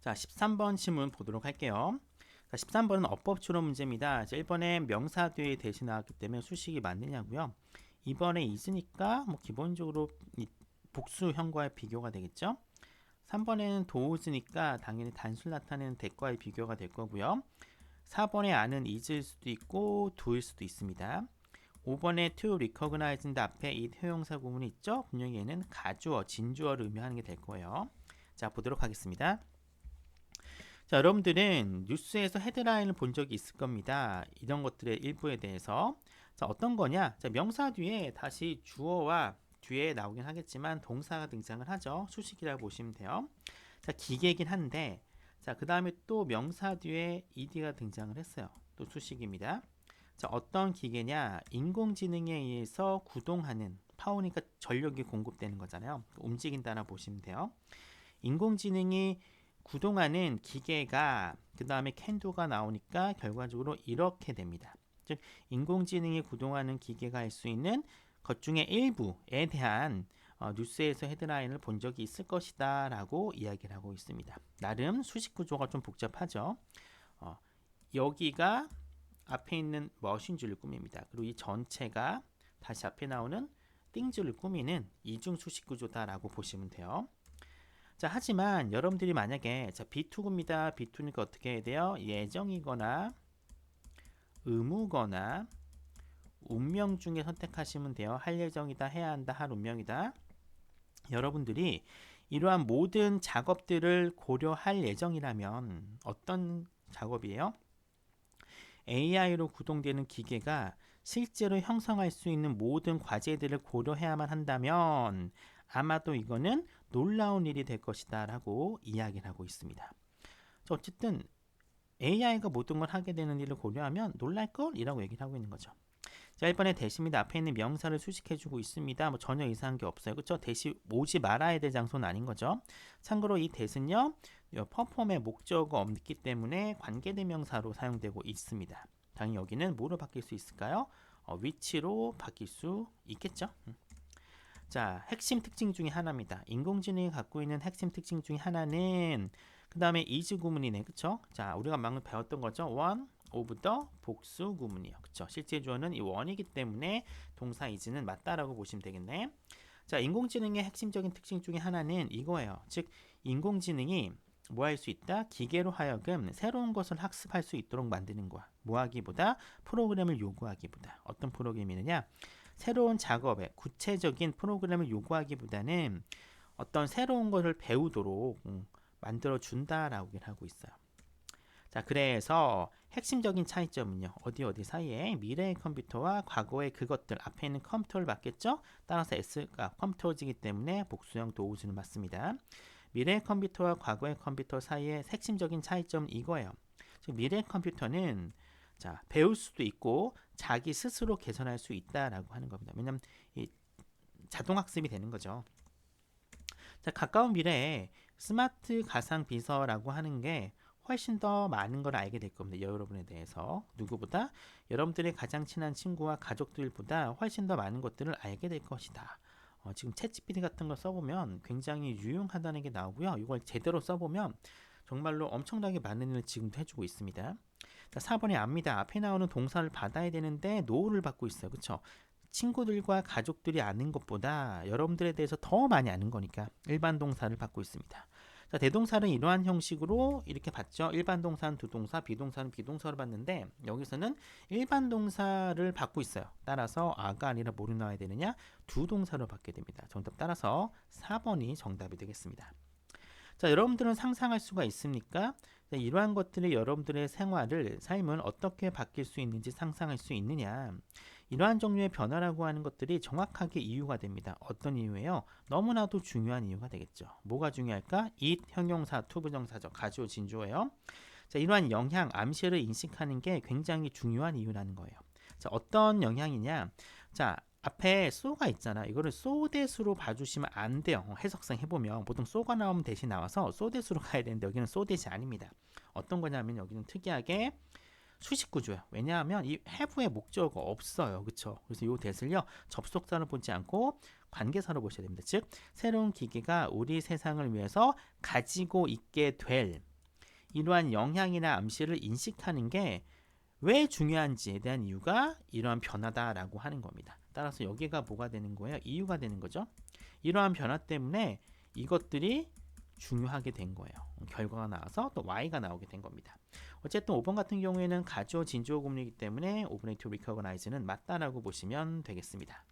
자, 13번 지문 보도록 할게요. 자, 13번은 어법 추론 문제입니다. 자, 1번에 명사 뒤에 대신 나왔기 때문에 수식이 맞느냐고요. 2번에 is니까 뭐 기본적으로 이 복수형과의 비교가 되겠죠. 3번에는 does니까 당연히 단수를 나타내는 대과의 비교가 될 거고요. 4번에 a는 is일 수도 있고 do일 수도 있습니다. 5번에 to recognize인데 앞에 이 형용사 구문이 있죠. 분명히 얘는 가주어, 진주어를 의미하는 게 될 거예요. 자, 보도록 하겠습니다. 자, 여러분들은 뉴스에서 헤드라인을 본 적이 있을 겁니다. 이런 것들의 일부에 대해서. 자, 어떤 거냐? 자, 명사 뒤에 다시 주어와 뒤에 나오긴 하겠지만 동사가 등장을 하죠. 수식이라고 보시면 돼요. 자, 기계이긴 한데, 자, 그 다음에 또 명사 뒤에 ed가 등장을 했어요. 또 수식입니다. 자, 어떤 기계냐? 인공지능에 의해서 구동하는 파워니까 전력이 공급되는 거잖아요. 움직인다나 보시면 돼요. 인공지능이 구동하는 기계가 그 다음에 캔도가 나오니까 결과적으로 이렇게 됩니다. 즉 인공지능이 구동하는 기계가 할 수 있는 것 중에 일부에 대한 뉴스에서 헤드라인을 본 적이 있을 것이다 라고 이야기를 하고 있습니다. 나름 수식 구조가 좀 복잡하죠. 여기가 앞에 있는 머신줄을 꾸밉니다. 그리고 이 전체가 다시 앞에 나오는 띵줄을 꾸미는 이중 수식 구조다라고 보시면 돼요. 자, 하지만 여러분들이 만약에 자, B2구입니다. B2니까 어떻게 해야 돼요? 예정이거나 의무거나 운명 중에 선택하시면 돼요. 할 예정이다, 해야 한다, 할 운명이다. 여러분들이 이러한 모든 작업들을 고려할 예정이라면 어떤 작업이에요? AI로 구동되는 기계가 실제로 형성할 수 있는 모든 과제들을 고려해야만 한다면 아마도 이거는 놀라운 일이 될 것이다 라고 이야기를 하고 있습니다. 어쨌든 AI가 모든 걸 하게 되는 일을 고려하면 놀랄걸? 이라고 얘기를 하고 있는 거죠. 자, 1번에 대시입니다. 앞에 있는 명사를 수식해주고 있습니다. 뭐 전혀 이상한 게 없어요. 그쵸? 대시 오지 말아야 될 장소는 아닌 거죠. 참고로 이 대신요, 퍼폼의 목적어가 없기 때문에 관계대명사로 사용되고 있습니다. 당연히 여기는 뭐로 바뀔 수 있을까요? 위치로 바뀔 수 있겠죠. 자, 핵심 특징 중에 하나입니다. 인공지능이 갖고 있는 핵심 특징 중에 하나는 그 다음에 is 구문이네, 그쵸? 자, 우리가 방금 배웠던 거죠. one of the 복수 구문이요, 그쵸? 실제 주어는 이 one이기 때문에 동사 is는 맞다라고 보시면 되겠네. 자, 인공지능의 핵심적인 특징 중에 하나는 이거예요. 즉, 인공지능이 뭐 할 수 있다? 기계로 하여금 새로운 것을 학습할 수 있도록 만드는 거야. 뭐 하기보다 프로그램을 요구하기보다. 어떤 프로그램이느냐? 새로운 작업에 구체적인 프로그램을 요구하기보다는 어떤 새로운 것을 배우도록 만들어 준다라고 하고 있어요. 자, 그래서 핵심적인 차이점은요. 어디 사이에 미래의 컴퓨터와 과거의 그것들 앞에 있는 컴퓨터를 맞겠죠? 따라서 S가 컴퓨터지기 때문에 복수형 도우즈는 맞습니다. 미래의 컴퓨터와 과거의 컴퓨터 사이의 핵심적인 차이점은 이거예요. 즉 미래의 컴퓨터는 자, 배울 수도 있고 자기 스스로 개선할 수 있다라고 하는 겁니다. 왜냐하면 이 자동 학습이 되는 거죠. 자, 가까운 미래에 스마트 가상 비서라고 하는 게 훨씬 더 많은 걸 알게 될 겁니다. 여러분에 대해서 누구보다 여러분들의 가장 친한 친구와 가족들보다 훨씬 더 많은 것들을 알게 될 것이다. 지금 챗GPT 같은 거 써보면 굉장히 유용하다는 게 나오고요. 이걸 제대로 써보면 정말로 엄청나게 많은 일을 지금도 해주고 있습니다. 자, 4번에 압니다. 앞에 나오는 동사를 받아야 되는데 노를 받고 있어요. 그쵸? 친구들과 가족들이 아는 것보다 여러분들에 대해서 더 많이 아는 거니까 일반 동사를 받고 있습니다. 자, 대동사는 이러한 형식으로 이렇게 받죠. 일반 동사는 두 동사, 비동사는 비동사로 받는데 여기서는 일반 동사를 받고 있어요. 따라서 아가 아니라 뭐로 나와야 되느냐? 두 동사로 받게 됩니다. 정답 따라서 4번이 정답이 되겠습니다. 자, 여러분들은 상상할 수가 있습니까? 자, 이러한 것들이 여러분들의 생활을, 삶을 어떻게 바뀔 수 있는지 상상할 수 있느냐? 이러한 종류의 변화라고 하는 것들이 정확하게 이유가 됩니다. 어떤 이유예요? 너무나도 중요한 이유가 되겠죠. 뭐가 중요할까? it 형용사, 투부정사죠. 가주어, 진주어예요. 자, 이러한 영향, 암시를 인식하는 게 굉장히 중요한 이유라는 거예요. 자, 어떤 영향이냐? 자, 앞에 쏘가 있잖아. 이거를 쏘대수로 봐주시면 안 돼요. 해석상 해보면 보통 쏘가 나오면 대신 나와서 쏘대수로 가야 되는데 여기는 쏘대시 아닙니다. 어떤 거냐면 여기는 특이하게 수식 구조예요. 왜냐하면 이 have의 목적어가 없어요. 그쵸? 그래서 이 대을요 접속사를 보지 않고 관계사로 보셔야 됩니다. 즉 새로운 기계가 우리 세상을 위해서 가지고 있게 될 이러한 영향이나 암시를 인식하는 게 왜 중요한지에 대한 이유가 이러한 변화다라고 하는 겁니다. 따라서 여기가 뭐가 되는 거예요? 이유가 되는 거죠. 이러한 변화 때문에 이것들이 중요하게 된 거예요. 결과가 나와서 또 Y가 나오게 된 겁니다. 어쨌든 5번 같은 경우에는 가주어 진주어 구문이기 때문에 5분의 2 recognize는 맞다라고 보시면 되겠습니다.